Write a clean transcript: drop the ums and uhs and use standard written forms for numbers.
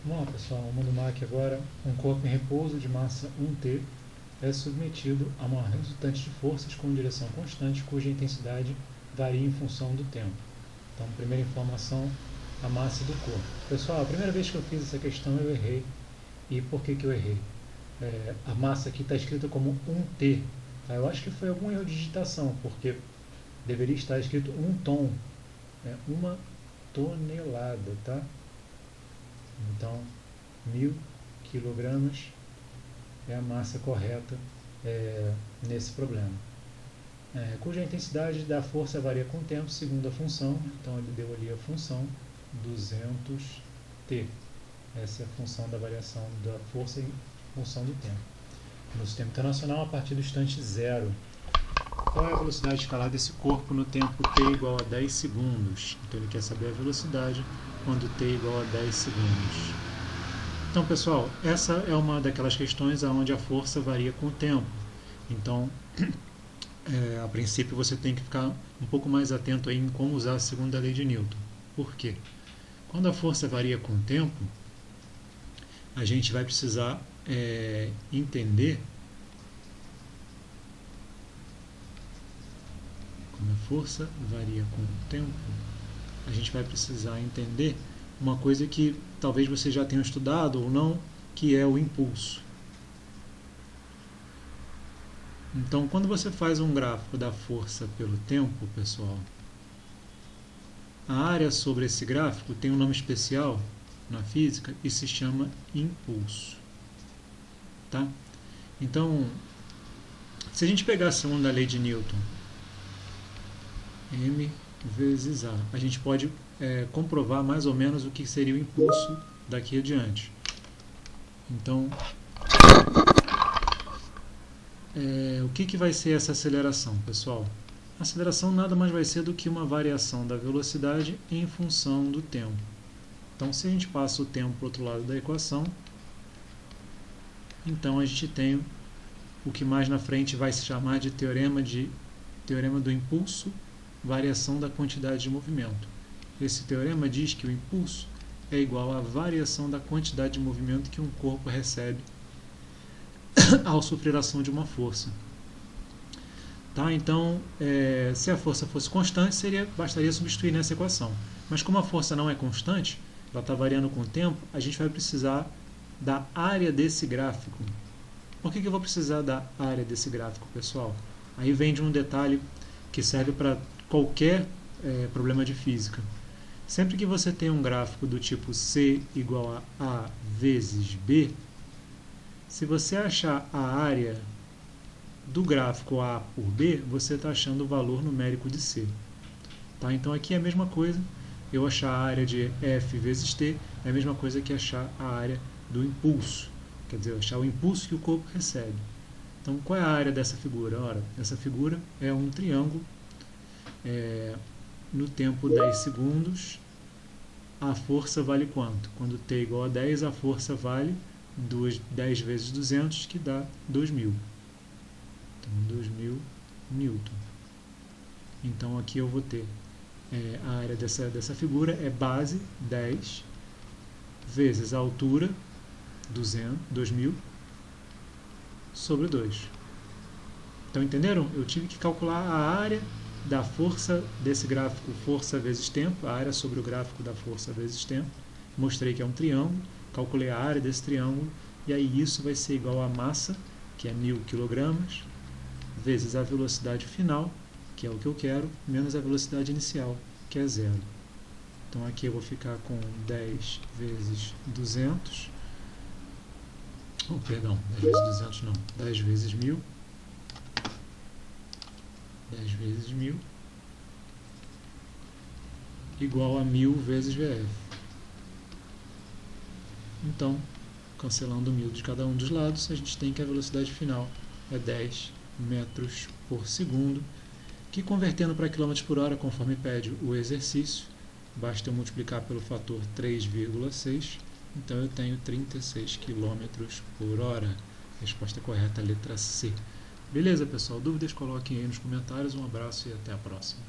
Vamos lá, pessoal, o mundo MAC agora. Um corpo em repouso de massa 1T é submetido a uma resultante de forças com direção constante, cuja intensidade varia em função do tempo. Então, primeira informação, a massa do corpo. Pessoal, a primeira vez que eu fiz essa questão eu errei. E por que eu errei? A massa aqui está escrita como 1T. Tá? Eu acho que foi algum erro de digitação, porque deveria estar escrito 1 tom. É 1 tonelada, tá? Então, 1000 quilogramas é a massa correta nesse problema. Cuja intensidade da força varia com o tempo, segundo a função. Então, ele deu ali a função 200T. Essa é a função da variação da força em função do tempo. No sistema internacional, a partir do instante zero. Qual é a velocidade escalar desse corpo no tempo t igual a 10 segundos? Então, ele quer saber a velocidade quando t igual a 10 segundos. Então, pessoal, essa é uma daquelas questões onde a força varia com o tempo. Então, a princípio, você tem que ficar um pouco mais atento aí em como usar a segunda lei de Newton. Por quê? Quando a força varia com o tempo, a gente vai precisar entender como a força varia com o tempo, a gente vai precisar entender uma coisa que talvez você já tenha estudado ou não, que é o impulso. Então, quando você faz um gráfico da força pelo tempo, pessoal, a área sobre esse gráfico tem um nome especial na física e se chama impulso. Tá? Então, se a gente pegar a segunda lei de Newton, m vezes a gente pode comprovar mais ou menos o que seria o impulso daqui adiante. Então, o que vai ser essa aceleração, pessoal? A aceleração nada mais vai ser do que uma variação da velocidade em função do tempo. Então, se a gente passa o tempo para o outro lado da equação, então a gente tem o que mais na frente vai se chamar de teorema do impulso, variação da quantidade de movimento. Esse teorema diz que o impulso é igual à variação da quantidade de movimento que um corpo recebe ao sofrer a ação de uma força. Tá? Então, se a força fosse constante, bastaria substituir nessa equação. Mas como a força não é constante, ela está variando com o tempo, a gente vai precisar da área desse gráfico. Por que eu vou precisar da área desse gráfico, pessoal? Aí vem de um detalhe que serve para qualquer problema de física. Sempre que você tem um gráfico do tipo C igual a A vezes B, se você achar a área do gráfico A por B, você está achando o valor numérico de C. Tá? Então aqui é a mesma coisa, eu achar a área de F vezes T é a mesma coisa que achar a área do impulso, quer dizer, achar o impulso que o corpo recebe. Então qual é a área dessa figura? Ora, essa figura é um triângulo, no tempo 10 segundos, a força vale quanto? Quando t é igual a 10, a força vale 10 vezes 200, que dá 2000. Então, 2000 newton. Então, aqui eu vou ter a área dessa figura é base 10 vezes a altura 2000 sobre 2. Então, entenderam? Eu tive que calcular a área da força desse gráfico, força vezes tempo, a área sobre o gráfico da força vezes tempo. Mostrei que é um triângulo, calculei a área desse triângulo, e aí isso vai ser igual a massa, que é 1000 kg, vezes a velocidade final, que é o que eu quero, menos a velocidade inicial, que é 0. Então aqui eu vou ficar com 10 vezes 200, 10 vezes 200 não, 10 vezes 1000, 10 vezes 1000, igual a 1000 vezes VF. Então, cancelando 1000 de cada um dos lados, a gente tem que a velocidade final é 10 metros por segundo, que convertendo para km por hora, conforme pede o exercício, basta eu multiplicar pelo fator 3,6, então eu tenho 36 km por hora. Resposta correta, letra C. Beleza, pessoal? Dúvidas, coloquem aí nos comentários. Um abraço e até a próxima.